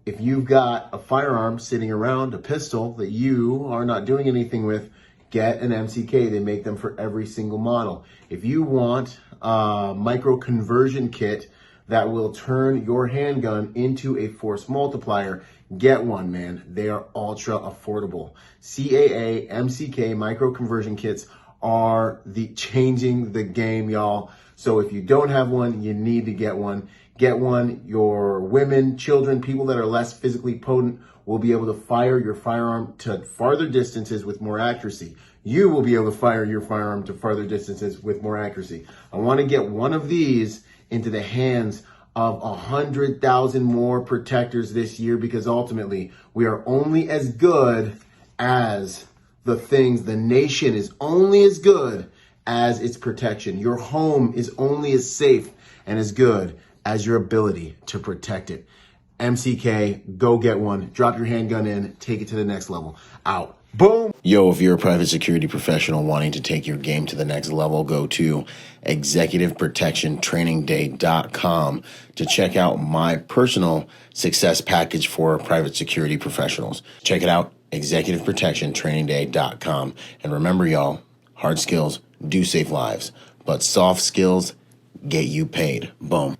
If you've got a firearm sitting around, a pistol that you are not doing anything with, get an MCK. They make them for every single model. If you want a micro conversion kit that will turn your handgun into a force multiplier, get one, man. They are ultra affordable. CAA MCK micro conversion kits are changing the game, y'all. So if you don't have one, you need to get one. Get one. Your women, children, people that are less physically potent will be able to fire your firearm to farther distances with more accuracy. You will be able to fire your firearm to farther distances with more accuracy. I want to get one of these into the hands of 100,000 more protectors this year, because ultimately we are only as good as the nation is only as good as its protection. Your home is only as safe and as good as your ability to protect it. MCK, go get one. Drop your handgun in, take it to the next level. Out. Boom. Yo, if you're a private security professional wanting to take your game to the next level, go to executiveprotectiontrainingday.com to check out my personal success package for private security professionals. Check it out, executiveprotectiontrainingday.com. And remember, y'all, hard skills do save lives, but soft skills get you paid. Boom.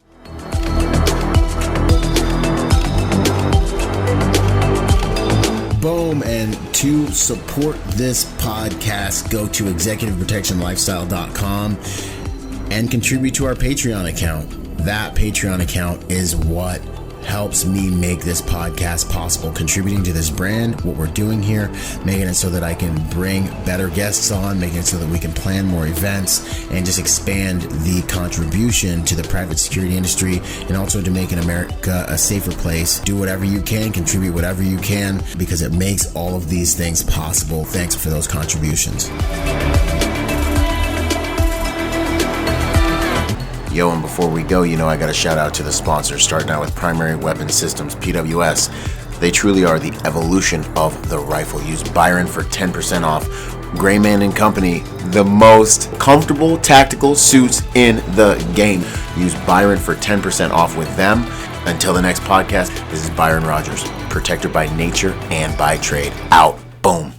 Boom. And to support this podcast, go to executiveprotectionlifestyle.com and contribute to our Patreon account. That Patreon account is what helps me make this podcast possible, contributing to this brand, what we're doing here, making it so that I can bring better guests on, making it so that we can plan more events and just expand the contribution to the private security industry, and also to making America a safer place. Do whatever you can, contribute whatever you can, because it makes all of these things possible. Thanks for those contributions. Yo, and before we go, I got a shout out to the sponsors, starting out with Primary Weapon Systems, PWS. They truly are the evolution of the rifle. Use Byron for 10% off. Grayman & Company, the most comfortable tactical suits in the game. Use Byron for 10% off with them. Until the next podcast, this is Byron Rodgers, protector by nature and by trade. Out. Boom.